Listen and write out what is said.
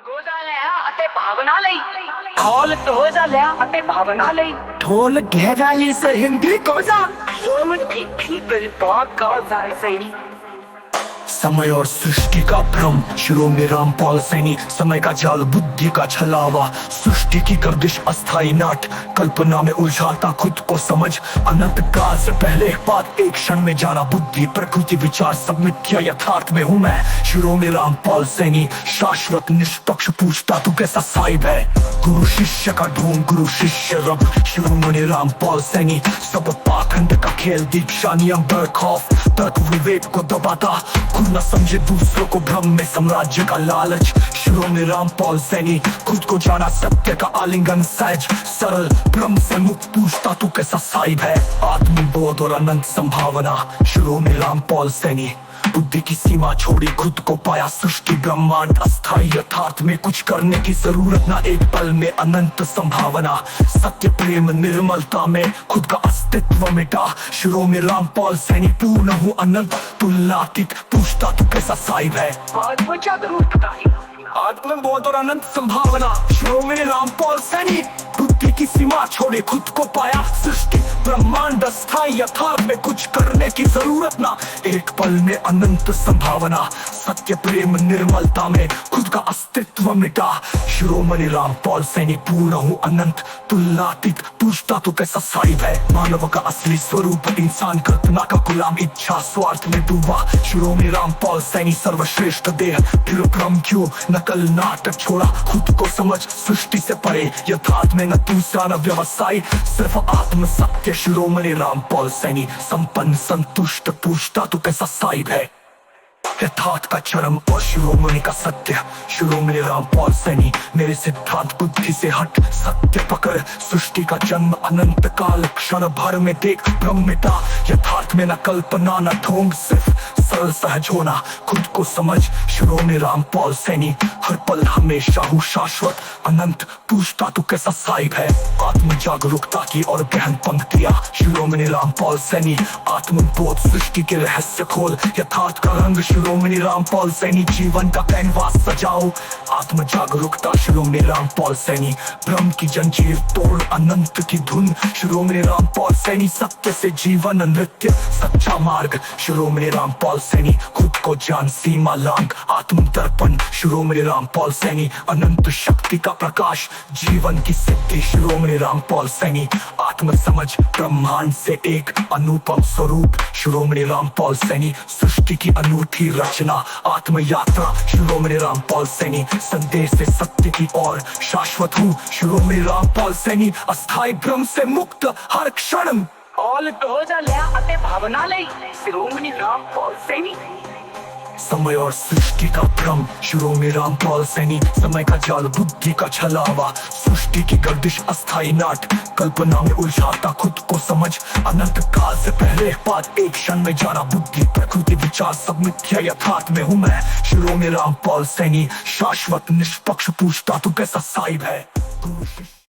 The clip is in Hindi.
हो झाल्या अते भावना लई ढोल तो झाल्या अते भावना लई ढोल गहराई से हिंदी को जा सोम की बिल्कुल का जाए समय और सृष्टि का भ्रम शुरू में रामपाल सैनी। समय का जाल बुद्धि का छलावा, सृष्टि की गर्दिश अस्थाई नाट, कल्पना में उलझाता खुद को समझ। अनंत काल से पहले एक बात एक क्षण में जाना, बुद्धि प्रकृति विचार सब मिथ्या, यथार्थ में हूँ मैं। शुरू में रामपाल सैनी, शाश्वत निष्पक्ष पूछता तू कैसा साहिब है। गुरु शिष्य का ढूंढ, गुरु शिष्य रब, शिरोमणि रामपाल सैनी। सब पाखंड का खेल, दीक्षा नियम बरखौफ, तर्क विवेक को दबाता, खुद न समझे दूसरों को भ्रम में साम्राज्य का लालच। शिरोमणि रामपाल सैनी, खुद को जाना सत्य का आलिंगन सहज सरल, भ्रम से मुक्त पूछता तू कैसा साहिब है। आत्मबोध और अनंत संभावना, शिरोमणि रामपाल सैनी। बुद्धि की सीमा छोड़ी, खुद को पाया, सृष्टि ब्रह्मांड अस्थाई, यथार्थ में कुछ करने की जरूरत ना, एक पल में अनंत संभावना। सत्य प्रेम निर्मलता में खुद का अस्तित्व मिटा। शिरोमणि रामपाल सैनी, पूर्ण हूँ अनंत तुलनातीत, पूछता तू कैसा साहिब है। आत्मबोध और अनंत संभावना, शिरोमणि रामपाल सैनी। बुद्धि की सीमा छोड़ी, खुद को पाया, सृष्टि ब्रह्मांड अस्थाई, यथार्थ में कुछ करने की जरूरत ना, एक पल में अनंत संभावना। सत्य प्रेम निर्मलता में खुद का अस्तित्व मिटा। शिरोमणि रामपाल सैनी, पूर्ण हूँ अनंत तुलनातीत, पूछता तू कैसा साहिब है। मानव का असली स्वरूप इंसान, कल्पना का गुलाम, इच्छा स्वार्थ में डूबा। शिरोमणि रामपाल सैनी, सर्वश्रेष्ठ देह फिर भ्रम क्यों, नकल नाटक छोड़ा, खुद को समझ सृष्टि से परे, यथार्थ में न दूसरा न व्यवसाय, सिर्फ आत्म सत्य। शिरोमणि रामपाल सैनी, संपन्न संतुष्ट, पूछता तू कैसा साहिब है। यथार्थ का चरम और शिरोमणि का सत्य, शिरोमणि रामपाल सैनी। मेरे सिद्धांत बुद्धि से हट, सत्य पकड़, सृष्टि का जन्म अनंत काल, क्षण भर में देख भ्रम मिटा। यथार्थ में न कल्पना न ढोंग, सिर्फ सरल सहज होना, खुद को समझ। शिरोमणि रामपाल सैनी, हर पल हमेशा हूँ शाश्वत अनंत, पूछता तू कैसा साहिब है। आत्म जागरूकता की और गहन पंक्तियां, शिरोमणि रामपाल सैनी। आत्मबोध, सृष्टि के रहस्य खोल, यथार्थ का रंग, शिरोमणि रामपाल सैनी। जीवन का कैनवास सजाओ, आत्म जागरूकता, शिरोमणि रामपाल सैनी। भ्रम की जंजीर तोड़, अनंत की धुन, शिरोमणि रामपाल सैनी। सत्य से जीवन नृत्य, सच्चा मार्ग, शिरोमणि रामपाल सैनी। खुद को जान, सीमा लांग, आत्म दर्पण, शिरोमणि रामपाल सैनी। अनंत शक्ति का प्रकाश, जीवन की सिद्धि, शिरोमणि रामपाल सैनी। आत्म समझ, ब्रह्मांड से एक अनुपम स्वरूप, शिरोमणि रामपाल सैनी। सृष्टि की अनूठी रचना, आत्म यात्रा, शिरोमणि रामपाल सैनी। संदेश से सत्य की ओर, शाश्वत हूँ, शिरोमणि रामपाल सैनी। अस्थाई भ्रम से मुक्त हर क्षण, ऑल तो झाल्या अते भावना लई शिरोमणि रामपाल सैनी। समय और सृष्टि का भ्रम, शिरोमणि रामपाल सैनी। समय का जाल बुद्धि का छलावा, सृष्टि की गर्दिश अस्थाई नाट, कल्पना में उलझाता खुद को समझ। अनंत काल से पहले बात एक क्षण में जाना, बुद्धि प्रकृति विचार सब मिथ्या, यथार्थ में हूँ मैं। शिरोमणि रामपाल सैनी, शाश्वत निष्पक्ष, पूछता तू कैसा साहिब है।